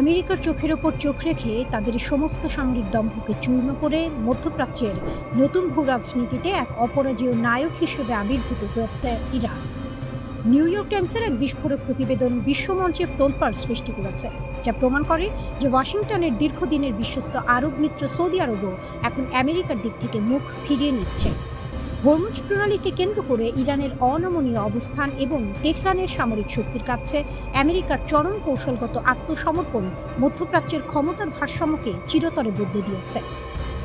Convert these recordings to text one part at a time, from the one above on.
আমেরিকার চোখের ওপর চোখ রেখে তাদের সমস্ত সামরিক দম্ভকে চূর্ণ করে মধ্যপ্রাচ্যের নতুন ভূ রাজনীতিতে এক অপরাজেয় নায়ক হিসেবে আবির্ভূত হয়েছে ইরান। নিউ ইয়র্ক টাইমসের এক বিস্ফোরক প্রতিবেদন বিশ্বমঞ্চে তোলপাড় সৃষ্টি করেছে, যা প্রমাণ করে যে ওয়াশিংটনের দীর্ঘদিনের বিশ্বস্ত আরব মিত্র সৌদি আরবও এখন আমেরিকার দিক থেকে মুখ ফিরিয়ে নিচ্ছে। হরমুজ প্রণালীকে কেন্দ্র করে ইরানের অনমনীয় অবস্থান এবং তেহরানের সামরিক শক্তির কাছে আমেরিকার চরম কৌশলগত আত্মসমর্পণ মধ্যপ্রাচ্যের ক্ষমতার ভারসাম্যকে চিরতরে বদলে দিয়েছে।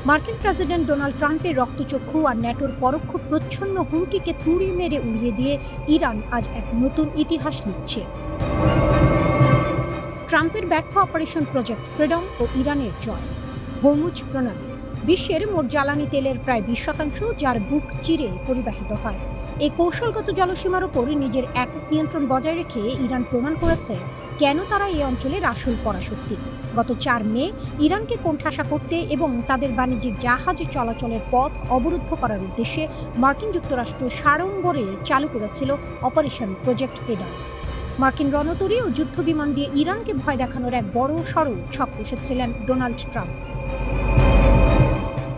মার্কিন প্রেসিডেন্ট ডোনাল্ড ট্রাম্পের রক্তচক্ষু আর ন্যাটোর পরোক্ষ প্রচ্ছন্ন হুমকিকে তুড়ি মেরে উড়িয়ে দিয়ে ইরান আজ এক নতুন ইতিহাস লিখছে। ট্রাম্পের ব্যর্থ অপারেশন প্রজেক্ট ফ্রিডম ও ইরানের জয়। হরমুজ প্রণালী বিশ্বের মোট জ্বালানি তেলের প্রায় 20%, যার বুক চিরে পরিবাহিত হয়। এই কৌশলগত জলসীমার ওপর নিজের একক নিয়ন্ত্রণ বজায় রেখে ইরান প্রমাণ করেছে কেন তারা এই অঞ্চলের আসল পরাশক্তি। গত 4 মে ইরানকে কোণঠাসা করতে এবং তাদের বাণিজ্যিক জাহাজ চলাচলের পথ অবরুদ্ধ করার উদ্দেশ্যে মার্কিন যুক্তরাষ্ট্র সাড়ম্বরে চালু করেছিল অপারেশন প্রজেক্ট ফ্রিডম। মার্কিন রণতরী ও যুদ্ধবিমান দিয়ে ইরানকে ভয় দেখানোর এক বড় সড়ো ছক কষেছিলেন ডোনাল্ড ট্রাম্প।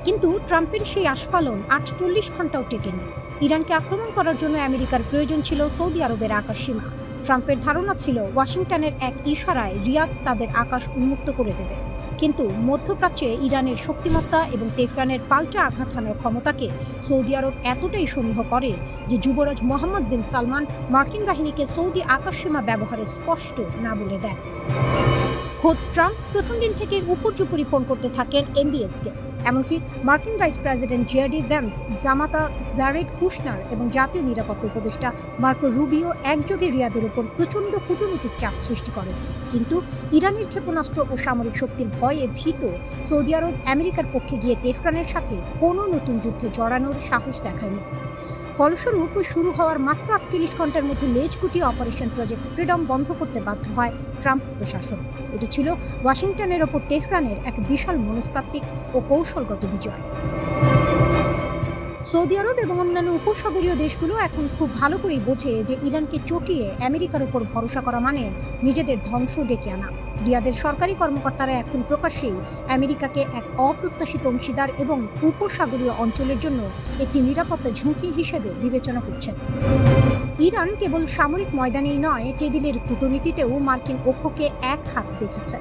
কিন্তু ট্রাম্পের সেই আস্ফালন 48 ঘন্টাও টেকেনি। ইরানকে আক্রমণ করার জন্য আমেরিকার প্রয়োজন ছিল সৌদি আরবের আকাশসীমা। ট্রাম্পের ধারণা ছিল ওয়াশিংটনের এক ইশারায় রিয়াদ তাদের আকাশ উন্মুক্ত করে দেবে। কিন্তু মধ্যপ্রাচ্যে ইরানের শক্তিমত্তা এবং তেহরানের পাল্টা আঘাত হানার ক্ষমতাকে সৌদি আরব এতটাই সমীহ করে যে যুবরাজ মোহাম্মদ বিন সালমান মার্কিন বাহিনীকে সৌদি আকাশসীমা ব্যবহারে স্পষ্ট না বলে দেন। খোদ ট্রাম্প প্রথম দিন থেকে উপর্যুপরি ফোন করতে থাকেন এমবিএসকে। এমনকি মার্কিন ভাইস প্রেসিডেন্ট জেডি ভ্যান্স, জামাতা জারেড কুশনার এবং জাতীয় নিরাপত্তা উপদেষ্টা মার্কো রুবিও একযোগে রিয়াদের উপর প্রচণ্ড কূটনৈতিক চাপ সৃষ্টি করেন। কিন্তু ইরানের ক্ষেপণাস্ত্র ও সামরিক শক্তির ভয়ে ভীত সৌদি আরব আমেরিকার পক্ষে গিয়ে তেহরানের সাথে কোনো নতুন যুদ্ধে জড়ানোর সাহস দেখায়নি। ফলস্বরূপ শুরু হওয়ার মাত্র 48 ঘন্টার মধ্যে লেজ গুটিয়ে অপারেশন প্রজেক্ট ফ্রিডম বন্ধ করতে বাধ্য হয় ট্রাম্প প্রশাসন। এটি ছিল ওয়াশিংটনের ওপর তেহরানের এক বিশাল মনস্তাত্ত্বিক ও কৌশলগত বিজয়। সৌদি আরব এবং অন্যান্য উপসাগরীয় দেশগুলো এখন খুব ভালো করেই বোঝে যে ইরানকে চটিয়ে আমেরিকার উপর ভরসা করা মানে নিজেদের ধ্বংস ডেকে আনা। রিয়াদের সরকারি কর্মকর্তারা এখন প্রকাশ্যেই আমেরিকাকে এক অপ্রত্যাশিত অংশীদার এবং উপসাগরীয় অঞ্চলের জন্য একটি নিরাপত্তা ঝুঁকি হিসেবে বিবেচনা করছেন। ইরান কেবল সামরিক ময়দানেই নয়, টেবিলের কূটনীতিতেও মার্কিন পক্ষকে এক হাত দেখেছে।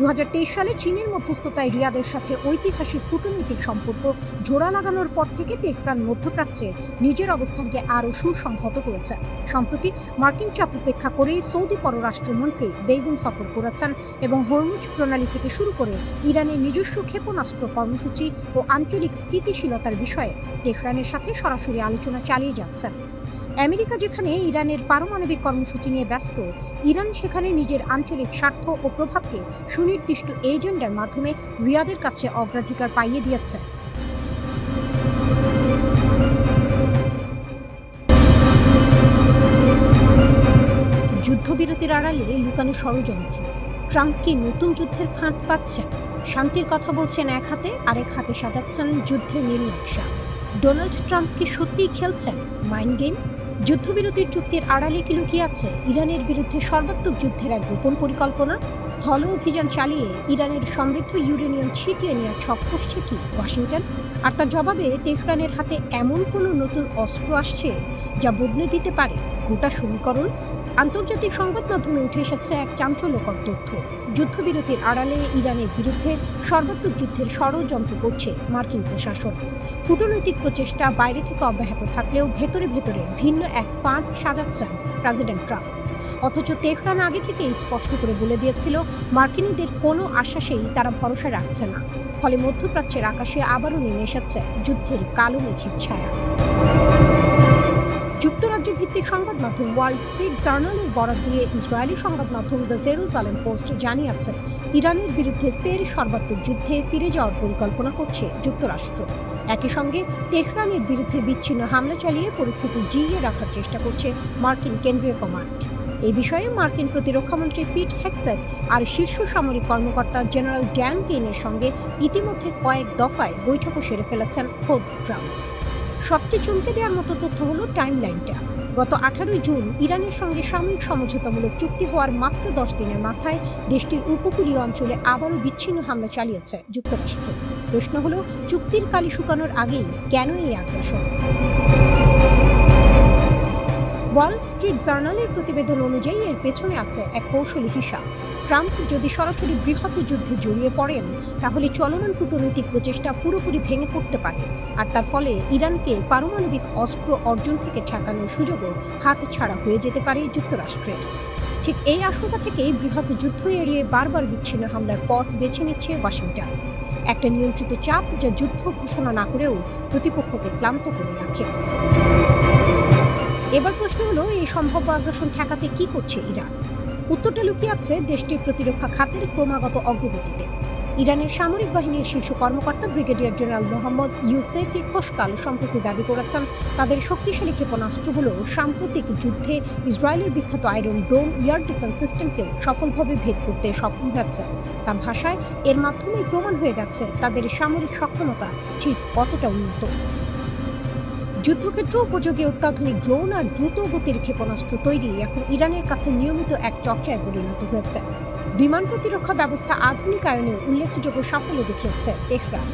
2023 সালে চীনের মধ্যস্থতায় রিয়াদের সাথে ঐতিহাসিক কূটনৈতিক সম্পর্ক জোড়া লাগানোর পর থেকে তেহরান মধ্যপ্রাচ্যে নিজের অবস্থানকে আরও সুসংহত করেছে। সম্প্রতি মার্কিন চাপ উপেক্ষা করেই সৌদি পররাষ্ট্রমন্ত্রী বেইজিং সফর করেছেন এবং হরমুজ প্রণালী থেকে শুরু করে ইরানের নিজস্ব ক্ষেপণাস্ত্র কর্মসূচি ও আঞ্চলিক স্থিতিশীলতার বিষয়ে তেহরানের সাথে সরাসরি আলোচনা চালিয়ে যাচ্ছেন। আমেরিকা যেখানে ইরানের পারমাণবিক কর্মসূচি নিয়ে ব্যস্ত, ইরান সেখানে নিজের আঞ্চলিক স্বার্থ ও প্রভাবকে সুনির্দিষ্ট এজেন্ডার মাধ্যমে রিয়াদের কাছে অগ্রাধিকার পাইয়ে দিয়েছে। যুদ্ধবিরতির আড়ালে লুকানো ষড়যন্ত্র। ট্রাম্প কি নতুন যুদ্ধের ফাঁদ পাচ্ছেন? শান্তির কথা বলছেন এক হাতে, আরেক হাতে সাজাচ্ছেন যুদ্ধের নীল নকশা। ডোনাল্ড ট্রাম্প কি সত্যিই খেলছেন মাইন্ড গেম? যুদ্ধবিরতির চুক্তির আড়ালে কি লুকিয়ে আছে ইরানের বিরুদ্ধে সর্বাত্মক যুদ্ধের এক গোপন পরিকল্পনা? স্থল অভিযান চালিয়ে ইরানের সমৃদ্ধ ইউরেনিয়াম ছিটিয়ে নেওয়ার ছক কষছে কি ওয়াশিংটন? আর তার জবাবে তেহরানের হাতে এমন কোনো নতুন অস্ত্র আসছে যা বদলে দিতে পারে গোটা সমীকরণ? আন্তর্জাতিক সংবাদ মাধ্যমে উঠে এসেছে এক চাঞ্চল্যকর তথ্য। যুদ্ধবিরতির আড়ালে ইরানের বিরুদ্ধে সর্বাত্মক যুদ্ধের ষড়যন্ত্র করছে মার্কিন প্রশাসন। কূটনৈতিক প্রচেষ্টা বাইরে থেকে অব্যাহত থাকলেও ভেতরে ভেতরে ভিন্ন এক ফাঁদ সাজাচ্ছেন প্রেসিডেন্ট ট্রাম্প। অথচ তেহরান আগে থেকেই স্পষ্ট করে বলে দিয়েছিল মার্কিনীদের কোনো আশ্বাসেই তারা ভরসা রাখছে না। ফলে মধ্যপ্রাচ্যের আকাশে আবারও নেমে এসেছে যুদ্ধের কালো মেঘের ছায়া। যুক্তরাজ্য ভিত্তিক সংবাদ মাধ্যম ওয়াল স্ট্রিট জার্নালের বরাত দিয়ে ইসরায়েলি সংবাদ মাধ্যম দ্য জেরুজালেম পোস্ট জানিয়েছে ইরানের বিরুদ্ধে ফের সর্বাত্মক যুদ্ধে ফিরে যাওয়ার পরিকল্পনা করছে যুক্তরাষ্ট্র। একই সঙ্গে তেহরানের বিরুদ্ধে বিচ্ছিন্ন হামলা চালিয়ে পরিস্থিতি জিইয়ে রাখার চেষ্টা করছে মার্কিন কেন্দ্রীয় কমান্ড। এই বিষয়ে মার্কিন প্রতিরক্ষামন্ত্রী পিট হেগসেথ আর শীর্ষ সামরিক কর্মকর্তা জেনারেল ড্যান কেইনের সঙ্গে ইতিমধ্যে কয়েক দফায় বৈঠকও সেরে ফেলেছেন খোদ ট্রাম্প। সবচেয়ে চমকে দেওয়ার মতো তথ্য হলো টাইমলাইনটা। গত 18 জুন ইরানের সঙ্গে সাময়িক সমঝোতামূলক চুক্তি হওয়ার মাত্র 10 দিনের মাথায় দেশটির উপকূলীয় অঞ্চলে আবারও বিচ্ছিন্ন হামলা চালিয়েছে যুক্তরাষ্ট্র। প্রশ্ন হলো, চুক্তির কালি শুকানোর আগেই কেন এই আগ্রাসন? ওয়াল স্ট্রিট জার্নালের প্রতিবেদন অনুযায়ী এর পেছনে আছে এক কৌশলী হিসাব। ট্রাম্প যদি সরাসরি বৃহৎ যুদ্ধে জড়িয়ে পড়েন, তাহলে চলমান কূটনৈতিক প্রচেষ্টা পুরোপুরি ভেঙে পড়তে পারে, আর তার ফলে ইরানকে পারমাণবিক অস্ত্র অর্জন থেকে ঠেকানোর সুযোগও হাতছাড়া হয়ে যেতে পারে যুক্তরাষ্ট্রের। ঠিক এই আশঙ্কা থেকেই বৃহৎ যুদ্ধ এড়িয়ে বারবার বিচ্ছিন্ন হামলার পথ বেছে নিচ্ছে ওয়াশিংটন। একটা নিয়ন্ত্রিত চাপ যা যুদ্ধ ঘোষণা না করেও প্রতিপক্ষকে ক্লান্ত করে রাখে। এবার প্রশ্ন হলো, এই সম্ভাব্য আগ্রাসন ঠেকাতে কি করছে ইরান? উত্তরটা লুকিয়ে আছে দেশটির প্রতিরক্ষা খাতের ক্রমাগত অগ্রগতিতে। ইরানের সামরিক বাহিনীর শীর্ষ কর্মকর্তা ব্রিগেডিয়ার জেনারেল মোহাম্মদ ইউসেফি খোশকাল সম্প্রতি দাবি করেছেন, তাদের শক্তিশালী ক্ষেপণাস্ত্রগুলো সাম্প্রতিক যুদ্ধে ইসরায়েলের বিখ্যাত আয়রন ডোম এয়ার ডিফেন্স সিস্টেমকেও সফলভাবে ভেদ করতে সক্ষম হয়েছে। তার ভাষায়, এর মাধ্যমেই প্রমাণ হয়ে গেছে তাদের সামরিক সক্ষমতা ঠিক কতটা উন্নত। যুদ্ধক্ষেত্র উপযোগী অত্যাধুনিক ড্রোন আর দ্রুত গতির ক্ষেপণাস্ত্র তৈরি এখন ইরানের কাছে নিয়মিত এক চর্চায় পরিণত হয়েছে। বিমান প্রতিরক্ষা ব্যবস্থা আধুনিকায়নে উল্লেখযোগ্য সাফল্য দেখিয়েছে তেহরান।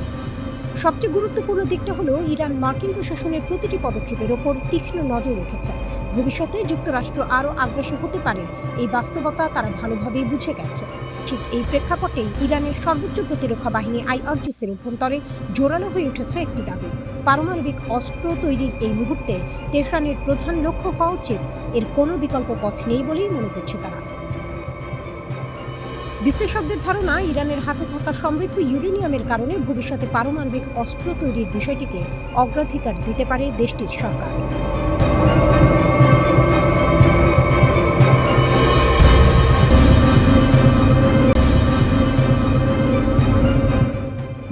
সবচেয়ে গুরুত্বপূর্ণ দিকটা হলো, ইরান মার্কিন প্রশাসনের প্রতিটি পদক্ষেপের ওপর তীক্ষ্ণ নজর রেখেছে। ভবিষ্যতে যুক্তরাষ্ট্র আরও আগ্রাসী হতে পারে, এই বাস্তবতা তারা ভালোভাবেই বুঝে গেছে। ঠিক এই প্রেক্ষাপটেই ইরানের সর্বোচ্চ প্রতিরক্ষা বাহিনী আইআরজিসির অভ্যন্তরে জোরালো হয়ে উঠেছে একটি দাবি। পারমাণবিক অস্ত্র তৈরির এই মুহূর্তে তেহরানের প্রধান লক্ষ্য হওয়া উচিত, এর কোনো বিকল্প পথ নেই বলেই মনে করছে তারা। বিশ্লেষকদের ধারণা, ইরানের হাতে থাকা সমৃদ্ধ ইউরেনিয়ামের কারণে ভবিষ্যতে পারমাণবিক অস্ত্র তৈরির বিষয়টিকে অগ্রাধিকার দিতে পারে দেশটির সরকার।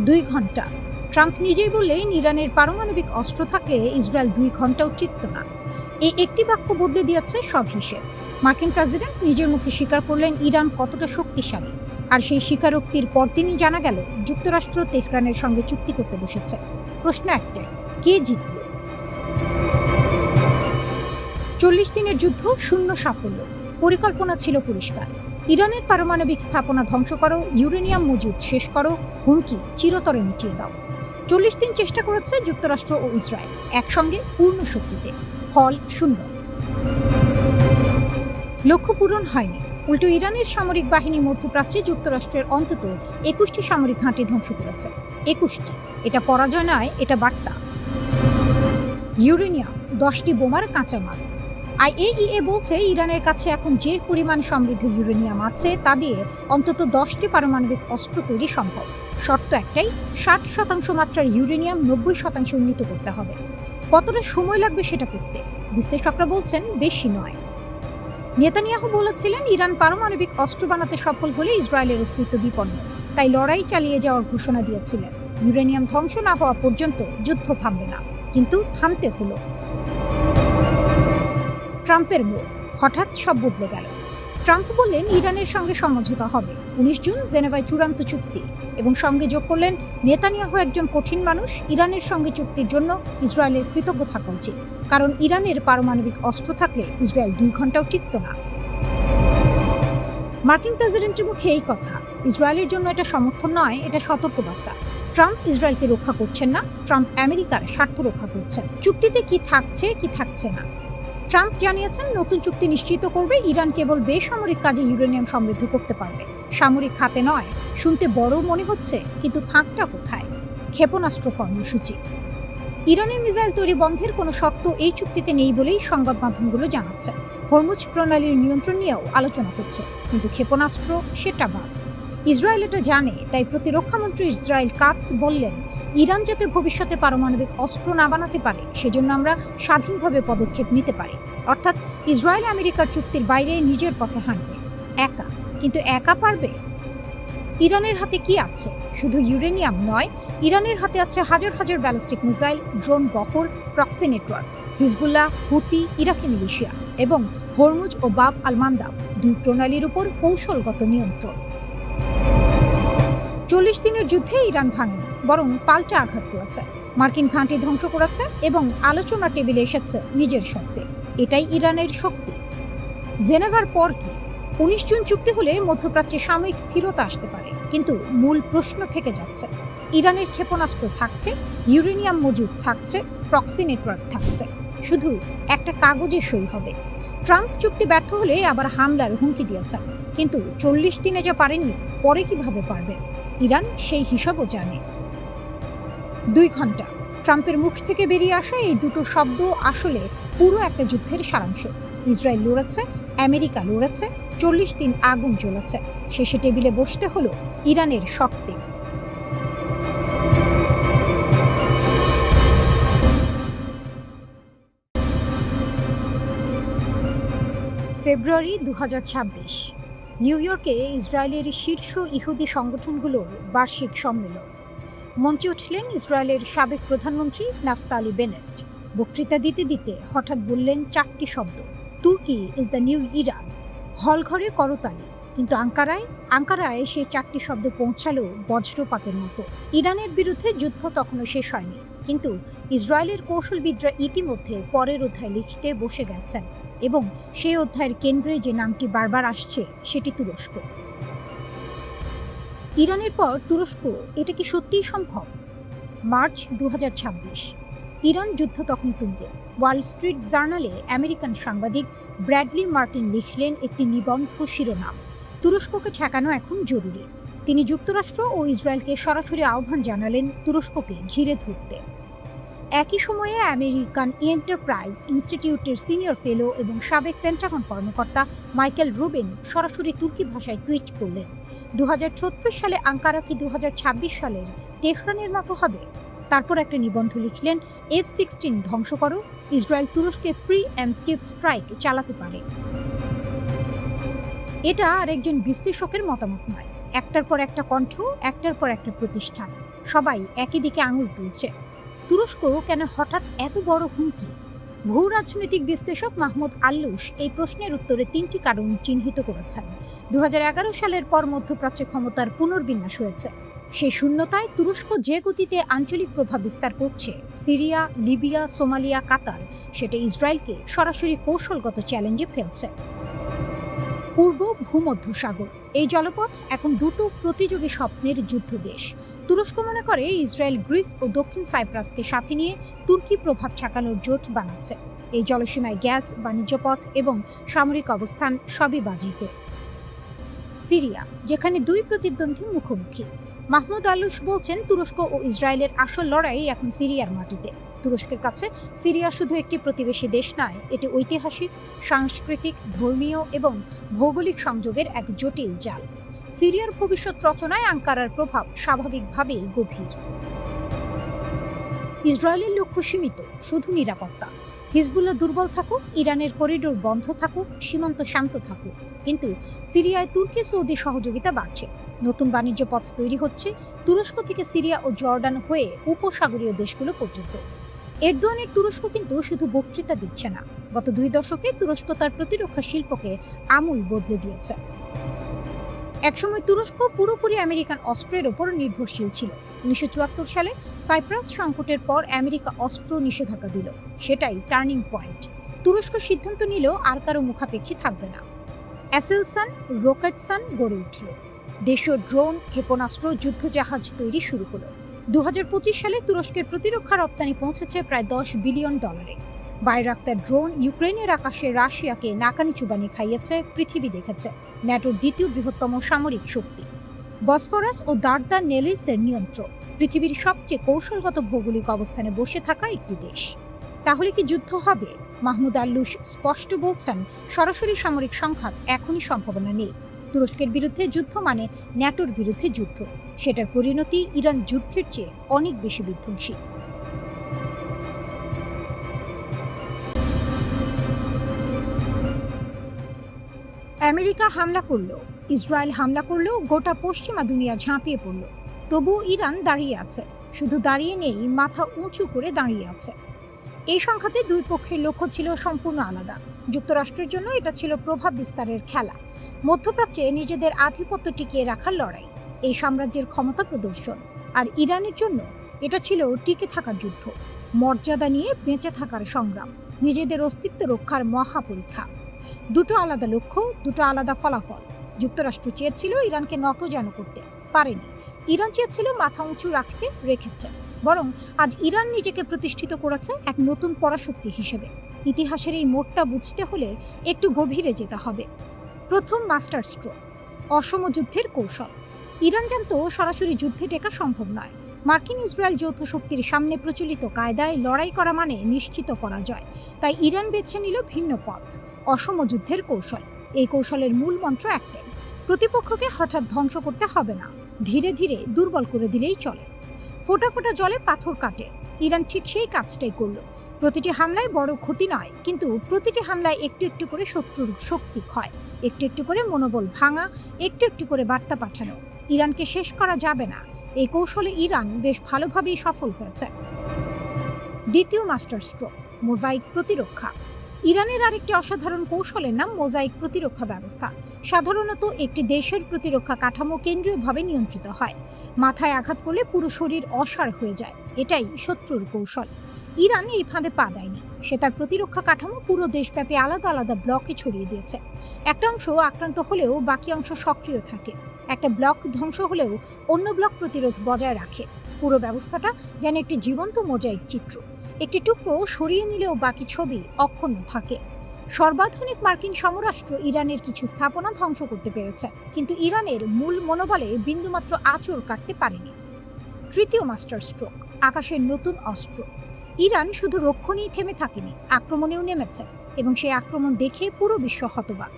2 ঘন্টা। ট্রাম্প নিজেই বললেন, ইরানের পারমাণবিক অস্ত্র থাকলে ইসরায়েল 2 ঘন্টাও টিকত না। এই একটি বাক্য বদলে দিয়েছে সব হিসেব। মার্কিন প্রেসিডেন্ট নিজের মুখে স্বীকার করলেন ইরান কতটা শক্তিশালী, আর সেই স্বীকারোক্তির পরদিনই জানা গেল যুক্তরাষ্ট্র তেহরানের সঙ্গে চুক্তি করতে বসেছে। প্রশ্ন একটাই, কে জিতল? 40 দিনের যুদ্ধ, শূন্য সাফল্য। পরিকল্পনা ছিল পরিষ্কার, ইরানের পারমাণবিক স্থাপনা ধ্বংস করো, ইউরেনিয়াম মজুদ শেষ করো, হুমকি চিরতরে মিটিয়ে দাও। 40 দিন চেষ্টা করেছে যুক্তরাষ্ট্র ও ইসরায়েল একসঙ্গে পূর্ণ শক্তিতে, ফল শূন্য। লক্ষ্য পূরণ হয়নি, উল্টো ইরানের সামরিক বাহিনী মধ্যপ্রাচ্যে যুক্তরাষ্ট্রের অন্তত 21টি সামরিক ঘাঁটি ধ্বংস করেছে। 21টি, এটা পরাজয় নয়, এটা বার্তা। ইউরেনিয়াম, 10টি বোমার কাঁচামাল। আইএইএ বলছে, ইরানের কাছে এখন যে পরিমাণ সমৃদ্ধ ইউরেনিয়াম আছে তা দিয়ে অন্তত 10টি পারমাণবিক অস্ত্র তৈরি সম্ভব। শর্ত একটাই, 60% মাত্রার ইউরেনিয়াম 90% উন্নীত করতে হবে। কতটা সময় লাগবে সেটা করতে? বিশ্লেষকরা বলছেন, বেশি নয়। নেতানিয়াহু বলেছিলেন, ইরান পারমাণবিক অস্ত্র বানাতে সফল হলে ইসরায়েলের অস্তিত্ব বিপন্ন, তাই লড়াই চালিয়ে যাওয়ার ঘোষণা দিয়েছিলেন। ইউরেনিয়াম ধ্বংস না হওয়া পর্যন্ত যুদ্ধ থামবে না, কিন্তু থামতে হলো। ট্রাম্পের মোড়, হঠাৎ সব বদলে গেল। ট্রাম্প বললেন, ইরানের সঙ্গে সমঝোতা হবে। 19 জুন জেনেভায় চূড়ান্ত চুক্তি, এবং সঙ্গে যোগ করলেন, নেতানিয়াহু একজন কঠিন মানুষ, ইরানের সঙ্গে চুক্তির জন্য ইসরায়েলের কৃতজ্ঞ থাকা উচিত, কারণ ইরানের পারমাণবিক অস্ত্র থাকলে ইসরায়েল 2 ঘন্টাও টিকত না। মার্কিন প্রেসিডেন্টের মুখে এই কথা, ইসরায়েলের জন্য এটা সমর্থন নয়, এটা সতর্কবার্তা। ট্রাম্প ইসরায়েলকে রক্ষা করছেন না, ট্রাম্প আমেরিকার স্বার্থ রক্ষা করছেন। চুক্তিতে কি থাকছে কি থাকছে না, ট্রাম্প জানিয়েছেন নতুন চুক্তি নিশ্চিত করবে ইরান কেবল বেসামরিক কাজে ইউরেনিয়াম সমৃদ্ধ করতে পারবে, সামরিক খাতে নয়। শুনতে বড় মনে হচ্ছে, কিন্তু ফাঁকটা কোথায়? ক্ষেপণাস্ত্র কর্মসূচি। ইরানের মিসাইল তৈরি বন্ধের কোনো শর্ত এই চুক্তিতে নেই বলেই সংবাদ মাধ্যমগুলো জানাচ্ছে। হরমুজ প্রণালীর নিয়ন্ত্রণ নিয়েও আলোচনা হচ্ছে, কিন্তু ক্ষেপণাস্ত্র সেটা বাদ। ইসরায়েল এটা জানে, তাই প্রতিরক্ষামন্ত্রী ইসরায়েল কাটস বললেন, ইরান যাতে ভবিষ্যতে পারমাণবিক অস্ত্র না বানাতে পারে সেজন্য আমরা স্বাধীনভাবে পদক্ষেপ নিতে পারি। অর্থাৎ ইসরায়েল আমেরিকার চুক্তির বাইরে নিজের পথে হাঁটবে, একা। কিন্তু একা পারবে? ইরানের হাতে কি আছে? শুধু ইউরেনিয়াম নয়, ইরানের হাতে আছে হাজার হাজার ব্যালিস্টিক মিসাইল, ড্রোন বহর, প্রক্সি নেটওয়ার্ক, হিজবুল্লাহ, হুতি, ইরাকি মিলিশিয়া এবং হরমুজ ও বাব আল মান্দাব 2 প্রণালীর উপর কৌশলগত নিয়ন্ত্রণ। 40 দিনের যুদ্ধে ইরান ভাঙেনি, বরং পাল্টা আঘাত করেছে। মার্কিন ঘাঁটি ধ্বংস করেছে এবং আলোচনা টেবিলে এসেছে নিজের শর্তে। এটাই ইরানের শক্তি। জেনেভার পর কি? 19 জুন চুক্তি হলে মধ্যপ্রাচ্যে সাময়িক স্থিরতা আসতে পারে, কিন্তু মূল প্রশ্ন থেকে যাচ্ছে। ইরানের ক্ষেপণাস্ত্র থাকছে, ইউরেনিয়াম মজুদ থাকছে, প্রক্সি নেটওয়ার্ক থাকছে, শুধু একটা কাগজে সই হবে। ট্রাম্প চুক্তি ব্যর্থ হলে আবার হামলার হুমকি দিয়েছেন, কিন্তু 40 দিনে যা পারেননি, পরে কিভাবে পারবে? ইরান সেই হিসাবও জানে। 2 ঘন্টা। ট্রাম্পের মুখ থেকে বেরিয়ে আসা এই দুটো শব্দ আসলে পুরো একটা যুদ্ধের সারাংশ। ইসরায়েল লড়েছে, আমেরিকা লড়েছে, 40 দিন আগুন জ্বলেছে। শেষে টেবিলে বসতে হলো ইরানের শর্তে। ফেব্রুয়ারি 2026, নিউ ইয়র্কে ইসরায়েলের শীর্ষ ইহুদি সংগঠনগুলোর বার্ষিক সম্মেলন। মঞ্চে উঠলেন ইসরায়েলের সাবেক প্রধানমন্ত্রী নাফতালি বেনেট। বক্তৃতা দিতে দিতে হঠাৎ বললেন 4টি শব্দ: তুর্কি ইজ দ্য নিউ ইরান। হলঘরে করতালি, কিন্তু আঙ্কারায় সেই 4টি শব্দ পৌঁছালো বজ্রপাতের মতো। ইরানের বিরুদ্ধে যুদ্ধ তখনও শেষ হয়নি, কিন্তু ইসরায়েলের কৌশলবিদরা ইতিমধ্যে পরের অধ্যায় লিখতে বসে গেছেন, এবং সেই অধ্যায়ের কেন্দ্রে যে নামটি বারবার আসছে সেটি তুরস্ক। ইরানের পর তুরস্ক, এটা কি সত্যিই সম্ভব? মার্চ 2026, ইরান যুদ্ধ তখন তুঙ্গে। ওয়াল স্ট্রিট জার্নালে আমেরিকান সাংবাদিক ব্র্যাডলি মার্টিন লিখলেন একটি নিবন্ধ শিরোনাম: তুরস্ককে ঠেকানো এখন জরুরি। তিনি যুক্তরাষ্ট্র ও ইসরায়েলকে সরাসরি আহ্বান জানালেন তুরস্ককে ঘিরে ধরতে। একই সময়ে আমেরিকান এন্টারপ্রাইজ ইনস্টিটিউটের সিনিয়র ফেলো এবং সাবেক পেন্টাগন কর্মকর্তা মাইকেল রুবিন সরাসরি তুর্কি ভাষায় টুইট করলেন, 2036 সালে আঙ্কারা কি 2026 সালের তেহরানের মতো হবে? তারপর একটা নিবন্ধ লিখলেন, F-16 ধ্বংস করো, ইসরায়েল তুরস্কে প্রি-এম্পটিভ স্ট্রাইক চালাতে পারে। এটা আর একজন বিশ্লেষকের মতামত নয়, একটার পর একটা কণ্ঠ, একটার পর একটা প্রতিষ্ঠান, সবাই একই দিকে আঙুল তুলছে। তুরস্ক কেন হঠাৎ এত বড় হুমকি? ভূ রাজনৈতিক বিশ্লেষক মাহমুদ আল্লুস এই প্রশ্নের উত্তরে 3টি কারণ চিহ্নিত করেছেন। 2011 সালের পর মধ্যপ্রাচ্যে ক্ষমতার পুনর্বিন্যাস হয়েছে। সেই শূন্যতায় তুরস্ক যে গতিতে আঞ্চলিক প্রভাব বিস্তার করছে, সিরিয়া, লিবিয়া, সোমালিয়া, কাতার, সেটা ইসরায়েলকে সরাসরি কৌশলগত চ্যালেঞ্জে ফেলছে। পূর্ব ভূমধ্যসাগর, এই জলপথ এখন দুটো প্রতিযোগী স্বপ্নের যুদ্ধ দেশ। তুরস্ক মনে করে ইসরায়েল গ্রিস ও দক্ষিণ সাইপ্রাসকে সাথে নিয়ে তুর্কি প্রভাব ঠেকানোর জোট বানাচ্ছে। এই জলসীমায় গ্যাস, বাণিজ্য পথ এবং সামরিক অবস্থান সবই বাজিতে। সিরিয়া, যেখানে 2 প্রতিদ্বন্দ্বী মুখোমুখি। মাহমুদ আল্লুস বলছেন, তুরস্ক ও ইসরায়েলের আসল লড়াই এখন সিরিয়ার মাটিতে। তুরস্কের কাছে সিরিয়া শুধু একটি প্রতিবেশী দেশ নয়, এটি ঐতিহাসিক, সাংস্কৃতিক, ধর্মীয় এবং ভৌগোলিক সংযোগের এক জটিল জাল। সিরিয়ার ভবিষ্যৎ রচনায় আঙ্কারার প্রভাব স্বাভাবিকভাবেই গভীর। ইসরায়েলের লক্ষ্য সীমিত, শুধু নিরাপত্তা। হিজবুল্লাহ দুর্বল থাকুক, ইরানের করিডোর বন্ধ থাকুক, সীমান্ত শান্ত থাকুক, কিন্তু সিরিয়ায় তুর্কি সৌদি সহযোগিতা বাড়ছে। নতুন বাণিজ্য পথ তৈরি হচ্ছে, তুরস্ক থেকে সিরিয়া ও জর্ডান হয়ে উপসাগরীয় দেশগুলো পর্যন্ত। এরদোয়ানের তুরস্ক কিন্তু শুধু বক্তৃতা দিচ্ছে না, গত 2 দশকে তুরস্ক তার প্রতিরক্ষা শিল্পকে আমূল বদলে দিয়েছে। একসময় তুরস্ক পুরোপুরি আমেরিকান অস্ত্রের ওপর নির্ভরশীল ছিল। 1974 সালে সাইপ্রাস সংকটের পর আমেরিকা অস্ত্র নিষেধাজ্ঞা দিল, সেটাই টার্নিং পয়েন্ট। তুরস্ক সিদ্ধান্ত নিল আর কারো মুখাপেক্ষী থাকবে না। অ্যাসেলসান, রকেটসান গড়ে উঠল। দেশীয় ড্রোন, ক্ষেপণাস্ত্র, যুদ্ধজাহাজ তৈরি শুরু হলো। 2025 সালে তুরস্কের প্রতিরক্ষা রপ্তানি পৌঁছেছে প্রায় $10 বিলিয়ন। বাইরাক্তার ড্রোন ইউক্রেনের আকাশে রাশিয়াকে নাকানি চুবানি খাইয়েছে, পৃথিবী দেখেছে। ন্যাটোর 2য় বৃহত্তম সামরিক শক্তি। বসফরাস ও দার্দানেলিসের নিয়ন্ত্রক, পৃথিবীর সবচেয়ে কৌশলগত ভৌগোলিক অবস্থানে বসে থাকা একটি দেশ। তাহলে কি যুদ্ধ হবে? মাহমুদ আল্লুস স্পষ্ট বলছেন, সরাসরি সামরিক সংঘাত এখনই সম্ভাবনা নেই। তুরস্কের বিরুদ্ধে যুদ্ধ মানে ন্যাটোর বিরুদ্ধে যুদ্ধ। সেটার পরিণতি ইরান যুদ্ধের চেয়ে অনেক বেশি বিধ্বংসী। আমেরিকা হামলা করলো, ইসরায়েল হামলা করলেও গোটা পশ্চিমা দুনিয়া ঝাঁপিয়ে পড়ল। তবুও ইরান দাঁড়িয়ে আছে, শুধু দাঁড়িয়ে নেই, মাথা উঁচু করে দাঁড়িয়ে আছে। এই সংঘাতে 2 পক্ষের লক্ষ্য ছিল সম্পূর্ণ আলাদা। যুক্তরাষ্ট্রের জন্য এটা ছিল প্রভাব বিস্তারের খেলা, মধ্যপ্রাচ্যে নিজেদের আধিপত্য টিকিয়ে রাখার লড়াই, এই সাম্রাজ্যের ক্ষমতা প্রদর্শন। আর ইরানের জন্য এটা ছিল টিকে থাকার যুদ্ধ, মর্যাদা নিয়ে বেঁচে থাকার সংগ্রাম। নিজেদের অস্তিত্ব রক্ষার মহা পরীক্ষা। দুটো আলাদা লক্ষ্য, দুটো আলাদা ফলাফল। যুক্তরাষ্ট্র চেয়েছিল ইরানকে নতজানু করতে, পারেনি। ইরান চেয়েছিল মাথা উঁচু রেখেছে। বরং আজ ইরান নিজেকে প্রতিষ্ঠিত করেছে এক নতুন পরাশক্তি হিসেবে। ইতিহাসের এই মোড়টা বুঝতে হলে একটু গভীরে যেতে হবে। প্রথম মাস্টার স্ট্রোক, অসম যুদ্ধের কৌশল। ইরান জানতো সরাসরি যুদ্ধে টেকা সম্ভব নয়। মার্কিন ইসরায়েল যৌথ শক্তির সামনে প্রচলিত কায়দায় লড়াই করা মানে নিশ্চিত পরাজয়। তাই ইরান বেছে নিল ভিন্ন পথ, অসম যুদ্ধের কৌশল। এই কৌশলের মূল মন্ত্র একটাই, প্রতিপক্ষকে হঠাৎ ধ্বংস করতে হবে না, ধীরে ধীরে দুর্বল করে দিলেই চলে। ফোঁটা ফোঁটা জলে পাথর কাটে। ইরান ঠিক সেই কাজটাই করল। প্রতিটি হামলায় বড় ক্ষতি নয়, কিন্তু প্রতিটি হামলায় একটু একটু করে শত্রুর শক্তি ক্ষয়, একটু একটু করে মনোবল ভাঙা, একটু একটু করে বার্তা পাঠানো, ইরানকে শেষ করা যাবে না। এই কৌশলে ইরান বেশ ভালোভাবেই সফল হয়েছে। দ্বিতীয় মাস্টার স্ট্রোক, মোজাইক প্রতিরক্ষা। ইরানের আরেকটি অসাধারণ কৌশলের নাম মোজাইক প্রতিরক্ষা ব্যবস্থা। সাধারণত একটি দেশের প্রতিরক্ষা কাঠামো কেন্দ্রীয়ভাবে নিয়ন্ত্রিত হয়। মাথায় আঘাত করলে পুরো শরীর অসাড় হয়ে যায়, এটাই শত্রুর কৌশল। ইরান এই ফাঁদে পা দেয়নি। সে তার প্রতিরক্ষা কাঠামো পুরো দেশব্যাপী আলাদা আলাদা ব্লকে ছড়িয়ে দিয়েছে। একটা অংশ আক্রান্ত হলেও বাকি অংশ সক্রিয় থাকে। একটা ব্লক ধ্বংস হলেও অন্য ব্লক প্রতিরোধ বজায় রাখে। পুরো ব্যবস্থাটা যেন একটি জীবন্ত মোজাইক চিত্র। একটি টুকরো সরিয়ে নিলেও বাকি ছবি অক্ষুণ্ণ থাকে। সর্বাধুনিক মার্কিন সমরাষ্ট্র ইরানের কিছু স্থাপনা ধ্বংস করতে পেরেছে, কিন্তু ইরানের মূল মনোবলে বিন্দুমাত্র আঁচড় কাটতে পারেনি। তৃতীয় মাস্টার স্ট্রোক, আকাশের নতুন অস্ত্র। ইরান শুধু রক্ষণেই থেমে থাকেনি, আক্রমণেও নেমেছে, এবং সেই আক্রমণ দেখে পুরো বিশ্ব হতবাক।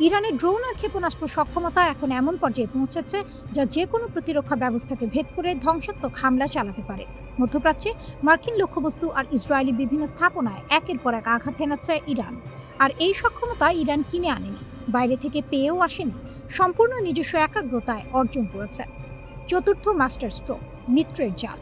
ইরানের ড্রোন আর ক্ষেপণাস্ত্র সক্ষমতা এখন এমন পর্যায়ে পৌঁছেছে যা যে কোনো প্রতিরক্ষা ব্যবস্থাকে ভেদ করে ধ্বংসাত্মক হামলা চালাতে পারে। মধ্যপ্রাচ্যে মার্কিন লক্ষ্যবস্তু আর ইসরায়েলি বিভিন্ন স্থাপনায় একের পর এক আঘাত হেনাচ্ছে ইরান। আর এই সক্ষমতা ইরান কিনে আনেনি, বাইরে থেকে পেয়েও আসেনি, সম্পূর্ণ নিজস্ব একাগ্রতায় অর্জন করেছে। চতুর্থ মাস্টার স্ট্রোক, মিত্রের জাল।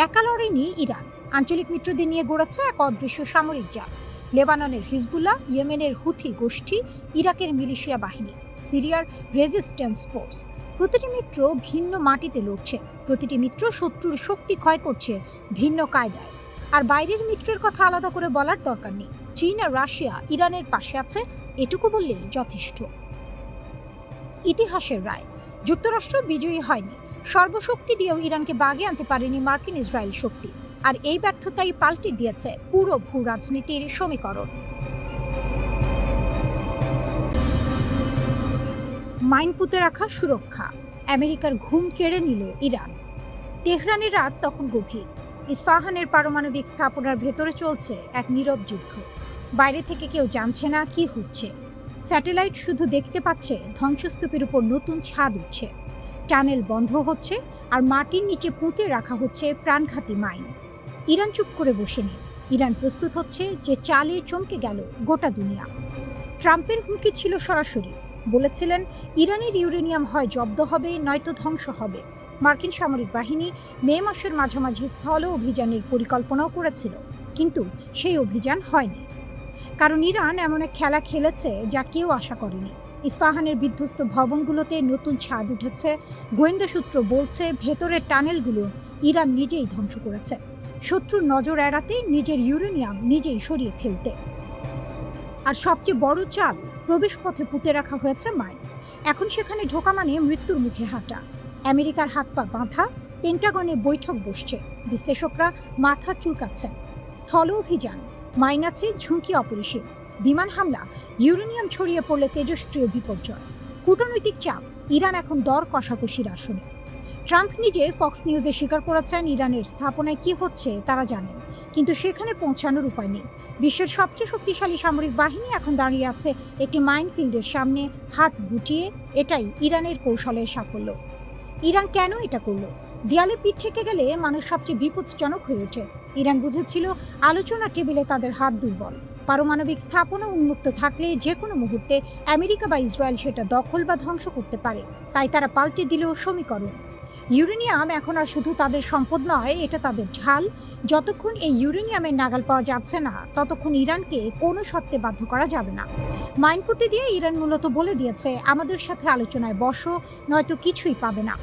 একা লড়েনি ইরান, আঞ্চলিক মিত্রদের নিয়ে গড়েছে এক অদৃশ্য সামরিক জাল। লেবাননের হিজবুল্লাহ, ইয়েমেনের হুথি গোষ্ঠী, ইরাকের মিলিশিয়া বাহিনী, সিরিয়ার রেজিস্ট্যান্স ফোর্স। প্রতিটি মিত্র ভিন্ন মাটিতে লড়ছে, প্রতিটি মিত্র শত্রুর শক্তি ক্ষয় করছে ভিন্ন কায়দায়। আর বাইরের মিত্রের কথা আলাদা করে বলার দরকার নেই। চীন আর রাশিয়া ইরানের পাশে আছে, এটুকু বললেই যথেষ্ট। ইতিহাসের রায়, যুক্তরাষ্ট্র বিজয়ী হয়নি। সর্বশক্তি দিয়েও ইরানকে বাগে আনতে পারেনি মার্কিন ইসরায়েল শক্তি। আর এই ব্যর্থতাই পাল্টে দিয়েছে পুরো ভূ রাজনীতির সমীকরণ। মাইন পুঁতে রাখা সুরক্ষা, আমেরিকার ঘুম কেড়ে নিল ইরান। তেহরানের রাত তখন গভীর। ইস্পাহানের পারমাণবিক স্থাপনার ভেতরে চলছে এক নীরব যুদ্ধ। বাইরে থেকে কেউ জানছে না কি হচ্ছে। স্যাটেলাইট শুধু দেখতে পাচ্ছে ধ্বংসস্তূপের উপর নতুন ছাদ উঠছে, টানেল বন্ধ হচ্ছে, আর মাটির নিচে পুঁতে রাখা হচ্ছে প্রাণঘাতী মাইন। ইরান চুপ করে বসে নেই। ইরান প্রস্তুত হচ্ছে যে চালে চমকে গেল গোটা দুনিয়া। ট্রাম্পের হুমকি ছিল সরাসরি, বলেছিলেন ইরানের ইউরেনিয়াম হয় জব্দ হবে, নয়তো ধ্বংস হবে। মার্কিন সামরিক বাহিনী মে মাসের মাঝামাঝি স্থল অভিযানের পরিকল্পনাও করেছিল, কিন্তু সেই অভিযান হয়নি। কারণ ইরান এমন এক খেলা খেলেছে যা কেউ আশা করেনি। ইস্পাহানের বিধ্বস্ত ভবনগুলোতে নতুন ছাদ উঠেছে। গোয়েন্দা সূত্র বলছে ভেতরের টানেলগুলো ইরান নিজেই ধ্বংস করেছে, শত্রুর নজর এড়াতে, নিজের ইউরেনিয়াম নিজেই সরিয়ে ফেলতে। আর সবচেয়ে বড় চাল, প্রবেশপথে পুঁতে রাখা হয়েছে মাইন। এখন সেখানে ঢোকা মানে মৃত্যুর মুখে হাঁটা। আমেরিকার হাত পা বাঁধা, পেন্টাগনে বৈঠক বসছে, বিশ্লেষকরা মাথা চুলকাচ্ছেন। স্থল অভিযান, মাইন আছে, ঝুঁকি অপরিসীম। বিমান হামলা, ইউরেনিয়াম ছড়িয়ে পড়লে তেজস্ক্রিয় বিপর্যয়। কূটনৈতিক চাপ, ইরান এখন দর কষাকষির আসনে। ট্রাম্প নিজে ফক্স নিউজে স্বীকার করেছেন ইরানের স্থাপনায় কি হচ্ছে তারা জানেন, কিন্তু সেখানে পৌঁছানোর উপায় নেই। বিশ্বের সবচেয়ে শক্তিশালী সামরিক বাহিনী এখন দাঁড়িয়ে আছে একটি মাইনফিল্ডের সামনে, হাত গুটিয়ে। এটাই ইরানের কৌশলের সাফল্য। ইরান কেন এটা করল? দেয়ালে পিঠ ঠেকে গেলে মানুষ সবচেয়ে বিপজ্জনক হয়ে ওঠে। ইরান বুঝেছিল আলোচনা টেবিলে তাদের হাত দুর্বল। পারমাণবিক স্থাপনা উন্মুক্ত থাকলে যে কোনো মুহূর্তে আমেরিকা বা ইসরায়েল সেটা দখল বা ধ্বংস করতে পারে। তাই তারা পাল্টে দিল সমীকরণ। ইউরেনিয়াম এখন আর শুধু তাদের সম্পদ নয়, এটা তাদের ঢাল। যতক্ষণ এই ইউরেনিয়ামের নাগাল পাওয়া যাচ্ছে না, ততক্ষণ ইরানকে কোনো শর্তে বাধ্য করা যাবে না। মাইন পুঁতে দিয়ে ইরান মূলত বলে দিয়েছে, আমাদের সাথে আলোচনায় বসো, নয়তো কিছুই পাবে না।